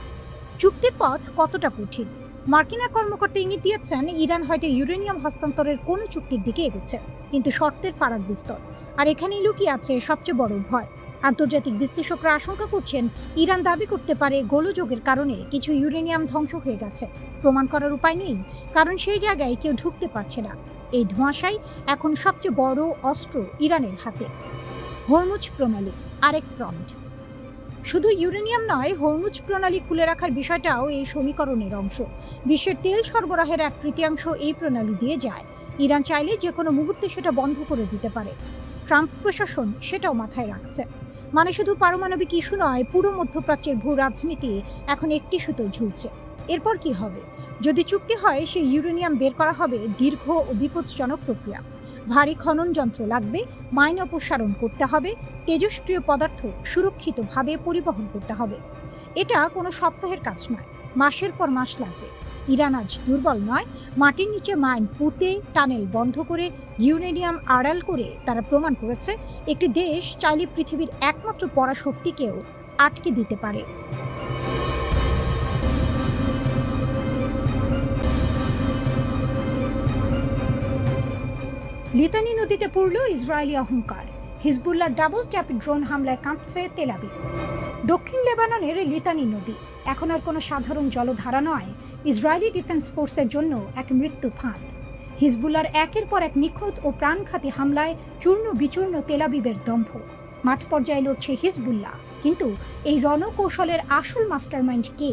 চুক্তির পথ কতটা কঠিন? মার্কিন এক কর্মকর্তা ইঙ্গিত দিয়েছেন ইরান হয়তো ইউরেনিয়াম হস্তান্তরের কোনো চুক্তির দিকে এগোচ্ছে। কিন্তু শর্তের ফারাক বিস্তর। আর এখানেই লুকিয়ে আছে সবচেয়ে বড় ভয়। আন্তর্জাতিক বিশ্লেষকরা আশঙ্কা করছেন ইরান দাবি করতে পারে গোলযোগের কারণে কিছু ইউরেনিয়াম ধ্বংস হয়ে গেছে। প্রমাণ করার উপায় নেই, কারণ সেই জায়গায় কেউ ঢুকতে পারছে না। এই ধোঁয়াশাই এখন সবচেয়ে বড় অস্ত্র ইরানের হাতে। হরমুজ প্রণালী আরেক ফ্রন্ট। শুধু ইউরেনিয়াম নয়, হরমুজ প্রণালী খুলে রাখার বিষয়টাও এই সমীকরণের অংশ। বিশ্বের তেল সরবরাহের 1/3 এই প্রণালী দিয়ে যায়। ইরান চাইলে যে কোনো মুহূর্তে সেটা বন্ধ করে দিতে পারে। ট্রাম্প প্রশাসন সেটাও মাথায় রাখছে। মানে শুধু পারমাণবিক ইস্যু নয়, পুরো মধ্যপ্রাচ্যের ভূ রাজনীতি এখন একটি সুতোয় ঝুলছে। এরপর কি হবে? যদি চুক্তি হয়, সেই ইউরেনিয়াম বের করা হবে দীর্ঘ ও বিপজ্জনক প্রক্রিয়া। ভারী খনন যন্ত্র লাগবে, মাইন অপসারণ করতে হবে, তেজস্ক্রিয় পদার্থ সুরক্ষিতভাবে পরিবহন করতে হবে। এটা কোনো সপ্তাহের কাজ নয়, মাসের পর মাস লাগবে। ইরান আজ দুর্বল নয়। মাটির নিচে মাইন পুঁতে, টানেল বন্ধ করে, ইউরেনিয়াম আড়াল করে তারা প্রমাণ করেছে একটি দেশ চাইলে পৃথিবীর একমাত্র পরাশক্তিকেও আটকে দিতে পারে। লিতানি নদীতে পড়ল ইসরায়েলি অহংকার। হিজবুল্লাহর ডাবল ট্যাপ ড্রোন হামলায় কাঁপছে তেল আবিব। দক্ষিণ লেবাননের লিতানি নদী এখন আর কোনো সাধারণ জলধারা নয়, ইসরায়েলি ডিফেন্স ফোর্সের জন্য এক মৃত্যু ফাঁদ। হিজবুল্লাহর একের পর এক নিখুঁত ও প্রাণঘাতী হামলায় চূর্ণ বিচূর্ণ তেল আবিবের দম্ভ। মাঠ পর্যায়ে লড়ছে হিজবুল্লাহ, কিন্তু এই রণকৌশলের আসল মাস্টারমাইন্ড কে?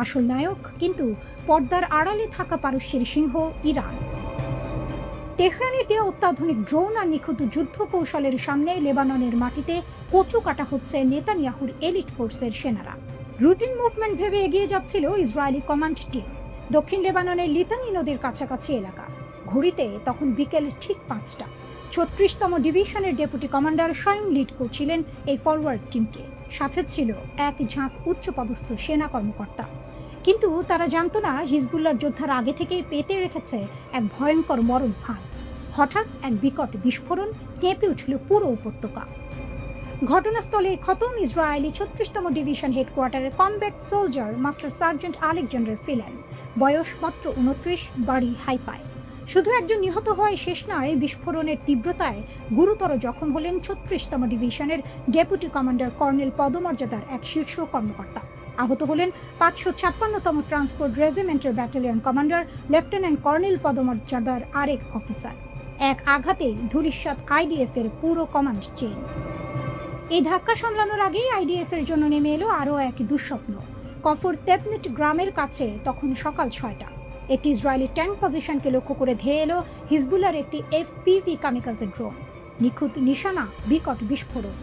আসল নায়ক কিন্তু পর্দার আড়ালে থাকা পারস্যের সিংহ ইরান। তেহরানের দেওয়া অত্যাধুনিক ড্রোন আর নিখুঁত যুদ্ধ কৌশলের সামনে লেবাননের মাটিতে কচু কাটা হচ্ছে নেতানিয়াহুর এলিট ফোর্সের সেনারা। রুটিন মুভমেন্ট ভেবে এগিয়ে যাচ্ছিল ইসরায়েলি কমান্ড টিম দক্ষিণ লেবাননের লিতানি নদীর কাছাকাছি এলাকা। ঘড়িতে তখন বিকেল ঠিক 5টা। 36তম ডিভিশনের ডেপুটি কমান্ডার স্বয়ং লিড করছিলেন এই ফরওয়ার্ড টিমকে। সাথে ছিল এক ঝাঁক উচ্চপদস্থ সেনা কর্মকর্তা। কিন্তু তারা জানতো না হিজবুল্লাহর যোদ্ধারা আগে থেকেই পেতে রেখেছে এক ভয়ঙ্কর মরণ ফাঁদ। হঠাৎ এক বিকট বিস্ফোরণ, কেঁপে উঠল পুরো উপত্যকা। ঘটনাস্থলে খতম ইসরায়েলি 36তম ডিভিশন হেডকোয়ার্টারের combat soldier master sergeant Alexander Philen. বয়স মাত্র 29, বাড়ি হাইফায়। শুধু একজন নিহত হওয়ায় শেষ নয়, বিস্ফোরণের তীব্রতায় গুরুতর জখম হলেন 36তম ডিভিশনের ডেপুটি কমান্ডার কর্নেল পদমর্যাদার এক শীর্ষ কর্মকর্তা। আহত হলেন 556তম ট্রান্সপোর্ট রেজিমেন্টের ব্যাটালিয়ন কমান্ডার লেফটেন্যান্ট কর্নেল পদমর্যাদার আরেক অফিসার। এক আঘাতেই ধূলিসাৎ আইডিএফ-এর পুরো কমান্ড চেইন। এই ধাক্কা সামলানোর আগেই আইডিএফ-এর জন্য নেমে এলো আরও এক দুঃস্বপ্ন। কফর তেপনিট গ্রামের কাছে তখন সকাল 6টা। একটি ইসরায়েলি ট্যাঙ্ক পজিশনকে লক্ষ্য করে ধেয়ে এলো হিজবুল্লাহর একটি এফপিভি কামিকাজে ড্রোন। নিখুঁত নিশানা, বিকট বিস্ফোরণ।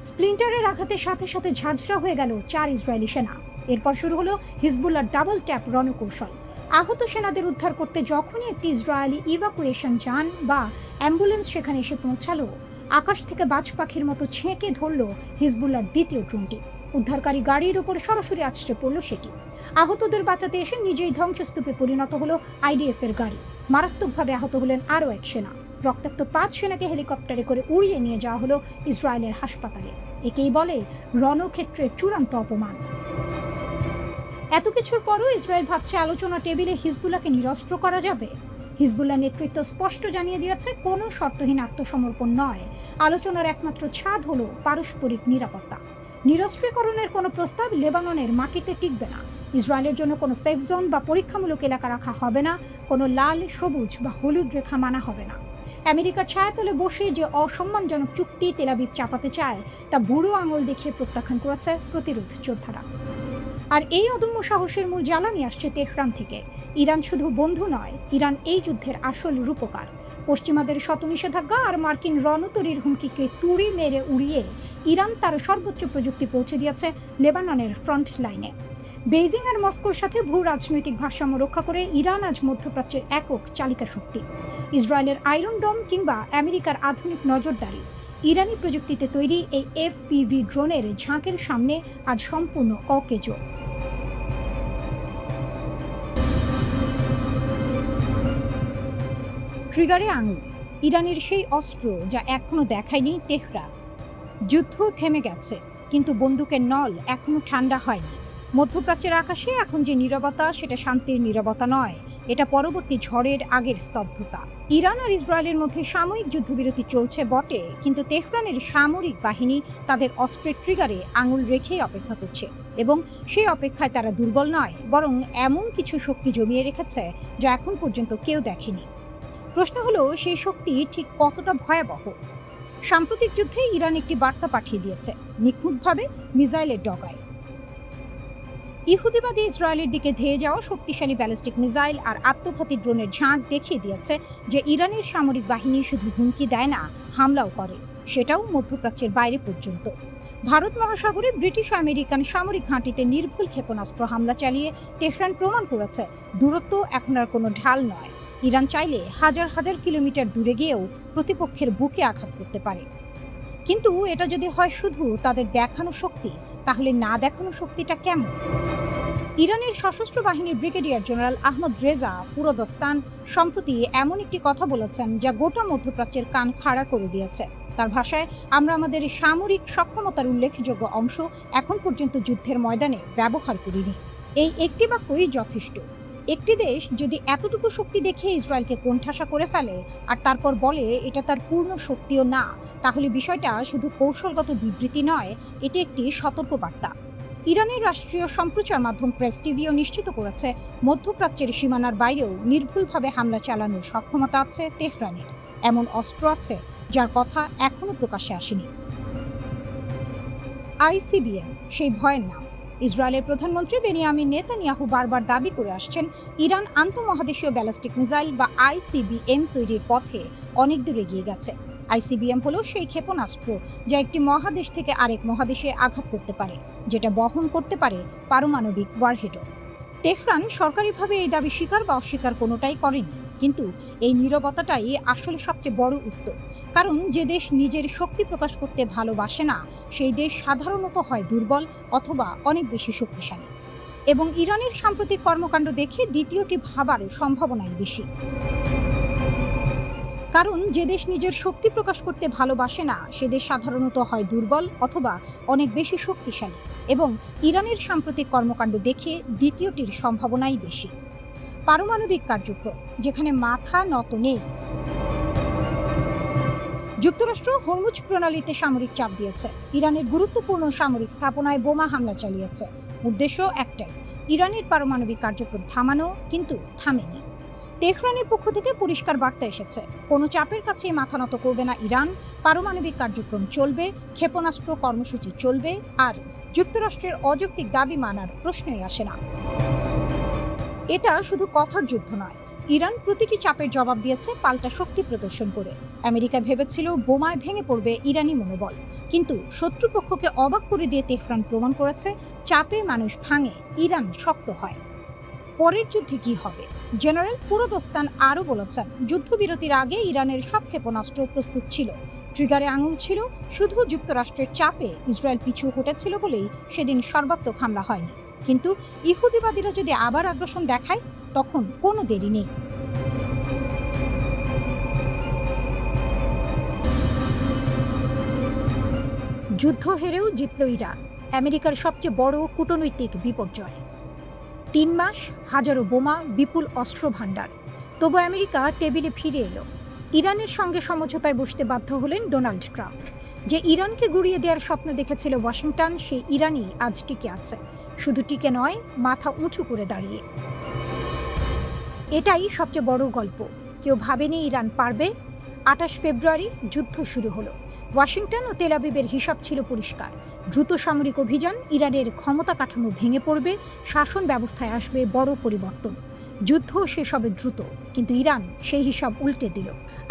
স্প্লিন্টারের আঘাতের সাথে সাথে ঝাঁঝরা হয়ে গেল 4 ইসরায়েলি সেনা। এরপর শুরু হলো হিজবুল্লাহর ডাবল ট্যাপ রণকৌশল। আহত সেনাদের উদ্ধার করতে যখনই একটি ইসরায়েলি ইভাকুয়েশন যান বা অ্যাম্বুলেন্স সেখানে এসে পৌঁছালো, আকাশ থেকে বাজ পাখির মতো ছেঁকে ধরল হিজবুল্লাহর দ্বিতীয় ড্রোনটি। উদ্ধারকারী গাড়ির ওপর সরাসরি আছড়ে পড়ল সেটি। আহতদের বাঁচাতে এসে নিজেই ধ্বংসস্তূপে পরিণত হলো আইডিএফ-এর গাড়ি। মারাত্মকভাবে আহত হলেন আরও এক সেনা। রক্তাক্ত 5 সেনাকে হেলিকপ্টারে করে উড়িয়ে নিয়ে যাওয়া হলো ইসরায়েলের হাসপাতালে। একেই বলে রণক্ষেত্রের চূড়ান্ত অপমান। এত কিছুর পরও ইসরায়েল ভাবছে আলোচনা টেবিলে হিজবুল্লাহকে নিরস্ত্র করা যাবে। হিজবুল্লাহ নেতৃত্ব স্পষ্ট জানিয়ে দিয়েছে, কোনো শর্তহীন আত্মসমর্পণ নয়। আলোচনার একমাত্র ছাদ হলো পারস্পরিক নিরাপত্তা। নিরস্ত্রীকরণের কোনো প্রস্তাব লেবাননের মাটিতে টিকবে না। ইসরায়েলের জন্য কোনো সেফ জোন বা পরীক্ষামূলক এলাকা রাখা হবে না। কোনো লাল, সবুজ বা হলুদ রেখা মানা হবে না। আমেরিকার ছায়াতলে বসে যে অসম্মানজনক চুক্তি তেল আবিব চাপাতে চায়, তা বুড়ো আঙুল দেখিয়ে প্রত্যাখ্যান করেছে প্রতিরোধ যোদ্ধারা। আর এই অদম্য সাহসের মূল জ্বালানি আসছে তেহরান থেকে। ইরান শুধু বন্ধু নয়, ইরান এই যুদ্ধের আসল রূপকার। পশ্চিমাদের শত নিষেধাজ্ঞা আর মার্কিন রণতরীর হুমকিকে তুড়ি মেরে উড়িয়ে ইরান তার সর্বোচ্চ প্রযুক্তি পৌঁছে দিয়েছে লেবাননের ফ্রন্ট লাইনে। বেইজিং আর মস্কোর সাথে ভূ রাজনৈতিক ভারসাম্য রক্ষা করে ইরান আজ মধ্যপ্রাচ্যের একক চালিকা শক্তি। ইসরায়েলের আয়রন ডোম কিংবা আমেরিকার আধুনিক নজরদারি, ইরানি প্রযুক্তিতে তৈরি এই এফপিভি ড্রোনের ঝাঁকের সামনে আজ সম্পূর্ণ অকেজো। ট্রিগারে আঙুল, ইরানের সেই অস্ত্র যা এখনো দেখায়নি তেহরান। যুদ্ধ থেমে গেছে, কিন্তু বন্দুকের নল এখনো ঠান্ডা হয়নি। মধ্যপ্রাচ্যের আকাশে এখন যে নীরবতা, সেটা শান্তির নীরবতা নয়, এটা পরবর্তী ঝড়ের আগের স্তব্ধতা। ইরান আর ইসরায়েলের মধ্যে সাময়িক যুদ্ধবিরতি চলছে বটে, কিন্তু তেহরানের সামরিক বাহিনী তাদের অস্ত্রের ট্রিগারে আঙুল রেখেই অপেক্ষা করছে, এবং সেই অপেক্ষায় তারা দুর্বল নয়, বরং এমন কিছু শক্তি জমিয়ে রেখেছে যা এখন পর্যন্ত কেউ দেখেনি। প্রশ্ন হলো, সেই শক্তি ঠিক কতটা ভয়াবহ? সাম্প্রতিক যুদ্ধে ইরান একটি বার্তা পাঠিয়ে দিয়েছে, নিখুঁতভাবে মিসাইলের ডগায়। ইহুদিবাদী ইসরায়েলের দিকে ধেয়ে যাওয়া শক্তিশালী ব্যালিস্টিক মিসাইল আর আত্মঘাতী ড্রোনের ঝাঁক দেখিয়ে দিয়েছে যে ইরানের সামরিক বাহিনী শুধু হুমকি দেয় না, হামলাও করে, সেটাও মধ্যপ্রাচ্যের বাইরে পর্যন্ত। ভারত মহাসাগরে ব্রিটিশ আমেরিকান সামরিক ঘাঁটিতে নির্ভুল ক্ষেপণাস্ত্র হামলা চালিয়ে তেহরান প্রমাণ করেছে দূরত্ব এখন আর কোনো ঢাল নয়। ইরান চাইলে হাজার হাজার কিলোমিটার দূরে গিয়েও প্রতিপক্ষের বুকে আঘাত করতে পারে। কিন্তু এটা যদি হয় শুধু তাদের দেখানো শক্তি, তাহলে না দেখানো শক্তিটা কেমন? ইরানের সশস্ত্র বাহিনীর ব্রিগেডিয়ার জেনারেল আহমদ রেজা পুরোদস্তান সম্প্রতি এমন একটি কথা বলেছেন যা গোটা মধ্যপ্রাচ্যের কান খাড়া করে দিয়েছে। তার ভাষায়, আমরা আমাদের সামরিক সক্ষমতার উল্লেখযোগ্য অংশ এখন পর্যন্ত যুদ্ধের ময়দানে ব্যবহার করিনি। এই একটি বাক্যই যথেষ্ট। একটি দেশ যদি এতটুকু শক্তি দেখে ইসরায়েলকে কোণঠাসা করে ফেলে আর তারপর বলে এটা তার পূর্ণ শক্তিও না, তাহলে বিষয়টা শুধু কৌশলগত বিবৃতি নয়, এটি একটি সতর্কবার্তা। ইরানের রাষ্ট্রীয় সম্প্রচার মাধ্যম প্রেস টিভিও নিশ্চিত করেছে, মধ্যপ্রাচ্যের সীমানার বাইরেও নির্ভুলভাবে হামলা চালানোর সক্ষমতা আছে তেহরানের। এমন অস্ত্র আছে যার কথা এখনও প্রকাশ্যে আসেনি। আইসিবিএম সেই ভয়ের নাম। ইসরায়েলের প্রধানমন্ত্রী বেনিয়ামিন নেতানিয়াহু বারবার দাবি করে আসছেন, ইরান আন্তঃমহাদেশীয় ব্যালিস্টিক মিসাইল বা আইসিবিএম তৈরির পথে অনেক দূর এগিয়ে গেছে। আইসিবিএম হলো সেই ক্ষেপণাস্ত্র যা একটি মহাদেশ থেকে আরেক মহাদেশে আঘাত করতে পারে, যেটা বহন করতে পারে পারমাণবিক ওয়ারহেডও। তেহরান সরকারিভাবে এই দাবি স্বীকার বা অস্বীকার কোনোটাই করেনি, কিন্তু এই নীরবতাটাই আসলে সবচেয়ে বড় উত্তর। কারণ যে দেশ নিজের শক্তি প্রকাশ করতে ভালোবাসে না, সেই দেশ সাধারণত হয় দুর্বল অথবা অনেক বেশি শক্তিশালী। এবং ইরানের সাম্প্রতিক কর্মকাণ্ড দেখে দ্বিতীয়টি ভাবার সম্ভাবনাই বেশি। কারণ যে দেশ নিজের শক্তি প্রকাশ করতে ভালোবাসে না, সে দেশ সাধারণত হয় দুর্বল অথবা অনেক বেশি শক্তিশালী, এবং ইরানের সাম্প্রতিক কর্মকাণ্ড দেখে দ্বিতীয়টির সম্ভাবনাই বেশি। পারমাণবিক কার্যক্রম যেখানে মাথা নত নেই। যুক্তরাষ্ট্র হরমুজ প্রণালীতে সামরিক চাপ দিয়েছে, ইরানের গুরুত্বপূর্ণ সামরিক স্থাপনায় বোমা হামলা চালিয়েছে। উদ্দেশ্য একটাই, ইরানের পারমাণবিক কার্যক্রম থামানো, কিন্তু থামেনি। তেহরানের পক্ষ থেকে পরিষ্কার বার্তা এসেছে, কোনো চাপের কাছে মাথা নত করবে না ইরান। পারমাণবিক কার্যক্রম চলবে, ক্ষেপণাস্ত্র কর্মসূচি চলবে, আর যুক্তরাষ্ট্রের অযৌক্তিক দাবি মানার প্রশ্নই আসে না। এটা শুধু কথার যুদ্ধ নয়, ইরান প্রতিটি চাপের জবাব দিয়েছে পাল্টা শক্তি প্রদর্শন করে। আমেরিকা ভেবেছিল বোমায় ভেঙে পড়বে ইরানি মনোবল, কিন্তু শত্রুপক্ষকে অবাক করে দিয়ে তেহরান প্রমাণ করেছে চাপে মানুষ ভাঙে, ইরান শক্ত হয়। পরের যুদ্ধে কি হবে? জেনারেল পুরোদস্তান আরও বলেছেন, যুদ্ধবিরতির আগে ইরানের সব ক্ষেপণাস্ত্র প্রস্তুত ছিল, ট্রিগারে আঙুল ছিল, শুধু যুক্তরাষ্ট্রের চাপে ইসরায়েল পিছু হটেছিল বলেই সেদিন সর্বাত্মক হামলা হয়নি। কিন্তু ইহুদিবাদীরা যদি আবার আগ্রাসন দেখায়, তখন কোনো দেরি নেই। যুদ্ধ হেরেও জিতল ইরান, আমেরিকার সবচেয়ে বড় কূটনৈতিক বিপর্যয়। 3 মাস, হাজারো বোমা, বিপুল অস্ত্র ভাণ্ডার, তবু আমেরিকা টেবিলে ফিরে এলো। ইরানের সঙ্গে সমঝোতায় বসতে বাধ্য হলেন ডোনাল্ড ট্রাম্প। যে ইরানকে গুড়িয়ে দেওয়ার স্বপ্ন দেখেছিল ওয়াশিংটন, সেই ইরানই আজ টিকে আছে। শুধু টিকে নয়, মাথা উঁচু করে দাঁড়িয়ে। এটাই সবচেয়ে বড় গল্প। কেউ ভাবেনি ইরান পারবে। 28 ফেব্রুয়ারি যুদ্ধ শুরু হলো। ওয়াশিংটন ও তেল আবিবের হিসাব ছিল পরিষ্কার, দ্রুত সামরিক অভিযান, ইরানের ক্ষমতা কাঠামো ভেঙে পড়বে, শাসন ব্যবস্থায় আসবে বড় পরিবর্তন। যুদ্ধ শেষ হবে দ্রুত, কিন্তু ইরান সেই হিসাব উল্টে দিল।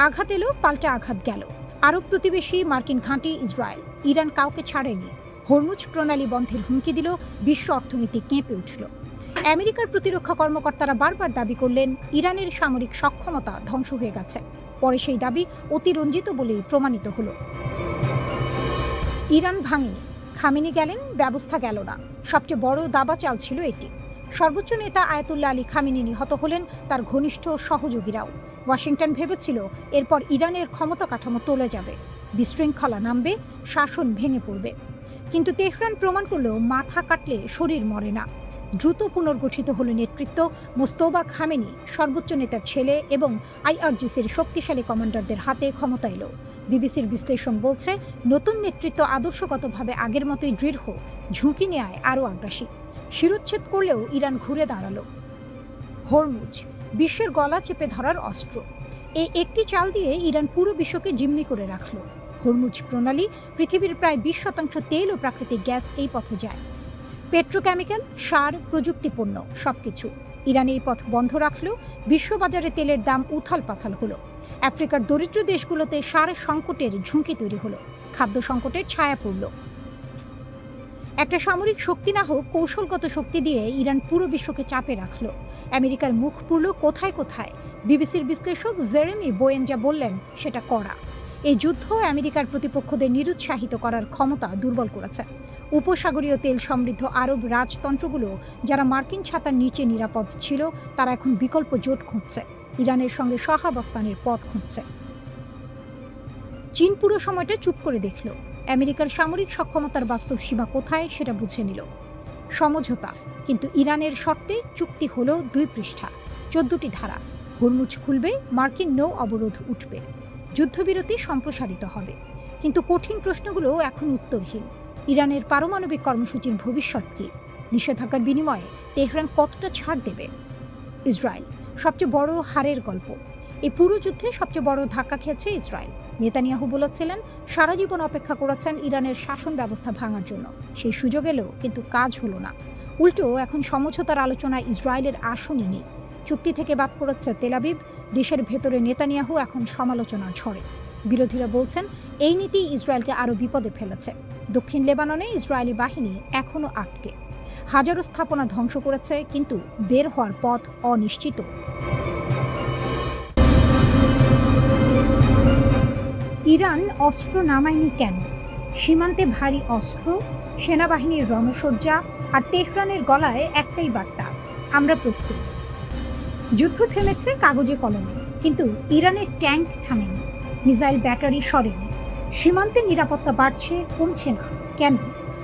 আঘাত এলো, পাল্টা আঘাত গেল। আরব প্রতিবেশী মার্কিন ঘাঁটি ইসরায়েল, ইরান কাউকে ছাড়েনি। হরমুজ প্রণালী বন্ধের হুমকি দিল, বিশ্ব অর্থনীতি কেঁপে উঠল। আমেরিকার প্রতিরক্ষা কর্মকর্তারা বারবার দাবি করলেন ইরানের সামরিক সক্ষমতা ধ্বংস হয়ে গেছে। পরে সেই দাবি অতিরঞ্জিত বলেই প্রমাণিত হলো। ইরান ভাঙেনি, খামেনি গেলেন, ব্যবস্থা গেল না। সবচেয়ে বড় দাবা চাল ছিল এটি। সর্বোচ্চ নেতা আয়াতুল্লাহ আলী খামেনি নিহত হলেন, তার ঘনিষ্ঠ সহযোগীরাও। ওয়াশিংটন ভেবেছিল এরপর ইরানের ক্ষমতা কাঠামো টলে যাবে, বিশৃঙ্খলা নামবে, শাসন ভেঙে পড়বে। কিন্তু তেহরান প্রমাণ করলেও মাথা কাটলে শরীর মরে না। দ্রুত পুনর্গঠিত হল নেতৃত্ব। মোস্তফা খামেনি সর্বোচ্চ নেতার ছেলে এবং আইআরজিসির শক্তিশালী কমান্ডারদের হাতে ক্ষমতা এলো। বিবিসির বিশ্লেষণ বলছে, নতুন নেতৃত্ব আদর্শগতভাবে আগের মতোই দৃঢ়, ঝুঁকি নেয় আরও আগ্রাসী। শিরোচ্ছেদ করলেও ইরান ঘুরে দাঁড়ালো। হরমুজ বিশ্বের গলা চেপে ধরার অস্ত্র। এই একটি চাল দিয়ে ইরান পুরো বিশ্বকে জিম্মি করে রাখল। হরমুজ প্রণালী, পৃথিবীর প্রায় 20% তেল ও প্রাকৃতিক গ্যাস এই পথে যায়। পেট্রোকেমিক্যাল, সার, প্রযুক্তিপণ্য সবকিছু। ইরান এই পথ বন্ধ রাখলেও বিশ্ববাজারে তেলের দাম উথাল পাথাল হলো। আফ্রিকার দরিদ্র দেশগুলোতে সার সংকটের ঝুঁকি তৈরি হলো। খাদ্য সংকটের ছায়া পড়ল। একটা সামরিক শক্তি না হোক, কৌশলগত শক্তি দিয়ে ইরান পুরো বিশ্বকে চাপে রাখল। আমেরিকার মুখ পুরল কোথায় কোথায়। বিবিসির বিশ্লেষক জেরেমি বোয়েন যা বললেন সেটা কড়া। এই যুদ্ধ আমেরিকার প্রতিপক্ষদের নিরুৎসাহিত করার ক্ষমতা দুর্বল করেছে। উপসাগরীয় তেল সমৃদ্ধ আরব রাজতন্ত্রগুলো, যারা মার্কিন ছাতার নিচে নিরাপদ ছিল, তারা এখন বিকল্প জোট খুঁজছে, ইরানের সঙ্গে সহাবস্থানের পথ খুঁজছে। চীন পুরো সময়টা চুপ করে দেখল। আমেরিকার সামরিক সক্ষমতার বাস্তব সীমা কোথায় সেটা বুঝে নিল। সমঝোতা, কিন্তু ইরানের শর্তে চুক্তি হলো 2 পৃষ্ঠা, 14টি ধারা। হরমুজ খুলবে, মার্কিন নৌ অবরোধ উঠবে, যুদ্ধবিরতি সম্প্রসারিত হবে। কিন্তু কঠিন প্রশ্নগুলো এখন উত্তরহীন। ইরানের পারমাণবিক কর্মসূচির ভবিষ্যৎ কী? নিষেধাজ্ঞার বিনিময়ে তেহরান কতটা ছাড় দেবে? ইসরায়েল সবচেয়ে বড় হারের গল্প। এই পুরো যুদ্ধে সবচেয়ে বড় ধাক্কা খেয়েছে ইসরায়েল। নেতানিয়াহু বলেছিলেন, সারা জীবন অপেক্ষা করেছেন ইরানের শাসন ব্যবস্থা ভাঙার জন্য। সেই সুযোগ এলো, কিন্তু কাজ হলো না। উল্টো এখন সমঝোতার আলোচনায় ইসরায়েলের আসনই নেই। চুক্তি থেকে বাদ পড়েছে তেল আবিব। দেশের ভেতরে নেতানিয়াহু এখন সমালোচনার ঝড়ে। বিরোধীরা বলছেন, এই নীতি ইসরায়েলকে আরও বিপদে ফেলেছে। দক্ষিণ লেবাননে ইসরায়েলি বাহিনী এখনও আটকে। হাজারো স্থাপনা ধ্বংস করেছে, কিন্তু বের হওয়ার পথ অনিশ্চিত। ইরান অস্ত্র নামায়নি কেন? সীমান্তে ভারী অস্ত্র, সেনাবাহিনীর রণসজ্জা আর তেহরানের গলায় একটাই বার্তা, আমরা প্রস্তুত। যুদ্ধ থেমেছে কাগজে কলমে, কিন্তু ইরানের ট্যাঙ্ক থামেনি, মিসাইল ব্যাটারি সরেনি। সীমান্তে নিরাপত্তা বাড়ছে, কমছে না। কেন?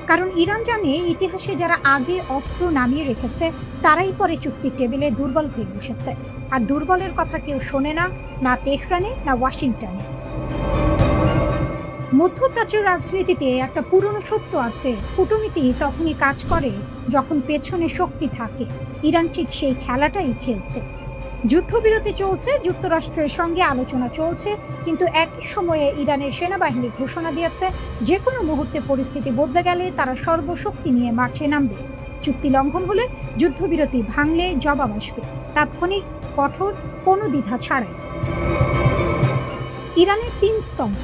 কারণ ইরান জানে, ইতিহাসে যারা আগে অস্ত্র নামিয়ে রেখেছে তারাই পরে চুক্তির টেবিলে দুর্বল হয়ে বসেছে। আর দুর্বলের কথা কেউ শোনে না, না তেহরানে না ওয়াশিংটনে। মধ্যপ্রাচ্যের রাজনীতিতে একটা পুরনো সত্য আছে, কূটনীতি তখনই কাজ করে যখন পেছনে শক্তি থাকে। ইরান ঠিক সেই খেলাটাই খেলছে। যুদ্ধবিরতি চলছে, যুক্তরাষ্ট্রের সঙ্গে আলোচনা চলছে, কিন্তু একই সময়ে ইরানের সেনাবাহিনী ঘোষণা দিয়েছে, যে কোনো মুহূর্তে পরিস্থিতি বদলে গেলে তারা সর্বশক্তি নিয়ে মাঠে নামবে। চুক্তি লঙ্ঘন হলে, যুদ্ধবিরতি ভাঙলে জবাব আসবে, তাৎক্ষণিক, কঠোর, কোনো দ্বিধা ছাড়াই। ইরানের 3 স্তম্ভ।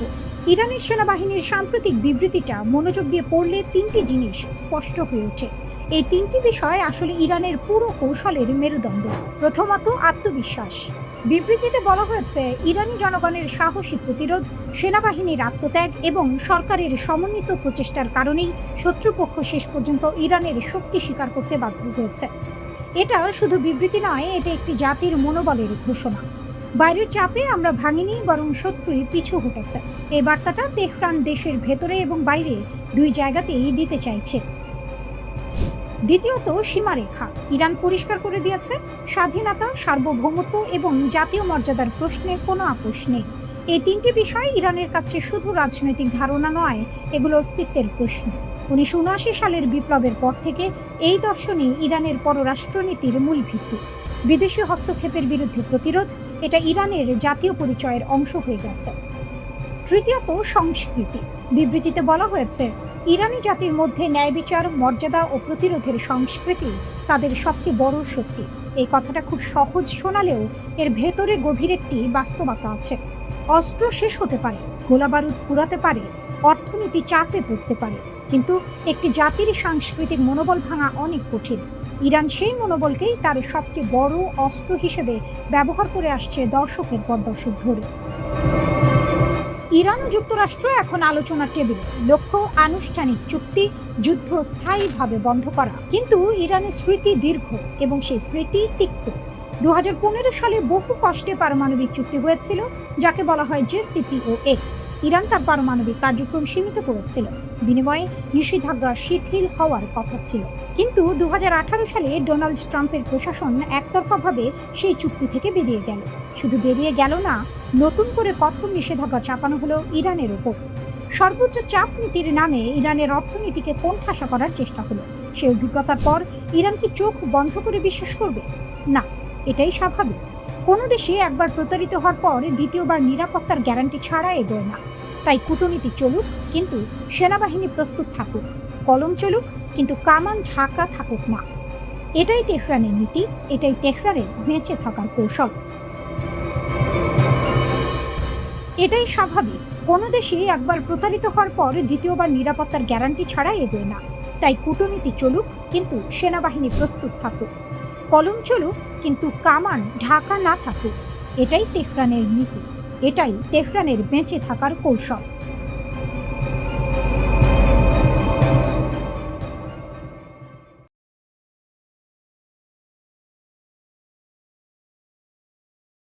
ইরানের সেনাবাহিনীর সাম্প্রতিক বিবৃতিটা মনোযোগ দিয়ে পড়লে 3টি জিনিস স্পষ্ট হয়ে ওঠে। এই 3টি বিষয় আসলে ইরানের পুরো কৌশলের মেরুদণ্ড। প্রথমত, আত্মবিশ্বাস। বিবৃতিতে বলা হয়েছে, ইরানি জনগণের সাহসী প্রতিরোধ, সেনাবাহিনীর আত্মত্যাগ এবং সরকারের সমন্বিত প্রচেষ্টার কারণেই শত্রুপক্ষ শেষ পর্যন্ত ইরানের শক্তি স্বীকার করতে বাধ্য হয়েছে। এটা শুধু বিবৃতি নয়, এটা একটি জাতির মনোবলের ঘোষণা। বাইরের চাপে আমরা ভাঙিনি, বরং শত্রুই পিছু হটেছে। এই বার্তাটা তেহরান দেশের ভেতরে এবং বাইরে 2 জায়গাতেই দিতে চাইছে। দ্বিতীয়ত, সীমারেখা। ইরান পরিষ্কার করে দিয়েছে, স্বাধীনতা, সার্বভৌমত্ব এবং জাতীয় মর্যাদার প্রশ্নে কোনো আপোষ নেই। এই 3টি বিষয় ইরানের কাছে শুধু রাজনৈতিক ধারণা নয়, এগুলো অস্তিত্বের প্রশ্ন। 1979 সালের বিপ্লবের পর থেকে এই দর্শনই ইরানের পররাষ্ট্রনীতির মূল ভিত্তি। বিদেশি হস্তক্ষেপের বিরুদ্ধে প্রতিরোধ, এটা ইরানের জাতীয় পরিচয়ের অংশ হয়ে গেছে। তৃতীয়ত, সংস্কৃতি। বিবৃতিতে বলা হয়েছে, ইরানি জাতির মধ্যে ন্যায় বিচার, মর্যাদা ও প্রতিরোধের সংস্কৃতি তাদের সবচেয়ে বড় শক্তি। এই কথাটা খুব সহজ শোনালেও এর ভেতরে গভীর একটি বাস্তবতা আছে। অস্ত্র শেষ হতে পারে, গোলাবারুদ ফুরাতে পারে, অর্থনীতি চাপে পড়তে পারে, কিন্তু একটি জাতির সাংস্কৃতিক মনোবল ভাঙা অনেক কঠিন। ইরান সেই মনোবলকেই তার সবচেয়ে বড় অস্ত্র হিসেবে ব্যবহার করে আসছে দশকের পর দশক ধরে। ইরান ও যুক্তরাষ্ট্র এখন আলোচনার টেবিলে। লক্ষ্য আনুষ্ঠানিক চুক্তি, যুদ্ধ স্থায়ীভাবে বন্ধ করা। কিন্তু ইরানের স্মৃতি দীর্ঘ এবং সেই স্মৃতি তিক্ত। 2015 সালে বহু কষ্টে পারমাণবিক চুক্তি হয়েছিল, যাকে বলা হয় JCPOA। ইরান তার পারমাণবিক কার্যক্রম সীমিত করেছিল, বিনিময়ে নিষেধাজ্ঞা শিথিল হওয়ার কথা ছিল। কিন্তু 2018 সালে ডোনাল্ড ট্রাম্পের প্রশাসন একতরফাভাবে সেই চুক্তি থেকে বেরিয়ে গেল। শুধু বেরিয়ে গেল না, নতুন করে কঠোর নিষেধাজ্ঞা চাপানো হলো ইরানের ওপর। সর্বোচ্চ চাপ নীতির নামে ইরানের অর্থনীতিকে কোণঠাসা করার চেষ্টা হলো। সেই অভিজ্ঞতার পর ইরান কি চোখ বন্ধ করে বিশ্বাস করবে? না, এটাই স্বাভাবিক। কোনো দেশে একবার প্রতারিত হওয়ার পর দ্বিতীয়বার নিরাপত্তার গ্যারান্টি ছাড়া এগোয় না। তাই কূটনীতি চলুক, কিন্তু সেনাবাহিনী প্রস্তুত থাকুক। কলম চলুক, কিন্তু কামান ঢাকা থাকুক না। এটাই তেহরানের নীতি, এটাই তেহরানের বেঁচে থাকার কৌশল। এটাই স্বাভাবিক। কোনো দেশে একবার প্রতারিত হওয়ার পর দ্বিতীয়বার নিরাপত্তার গ্যারান্টি ছাড়া এগোয় না। তাই কূটনীতি চলুক, কিন্তু সেনাবাহিনী প্রস্তুত থাকুক। কলম চলুক, কিন্তু কামান ঢাকা না থাকুক। এটাই তেহরানের নীতি, এটাই তেহরানের বেঁচে থাকার কৌশল।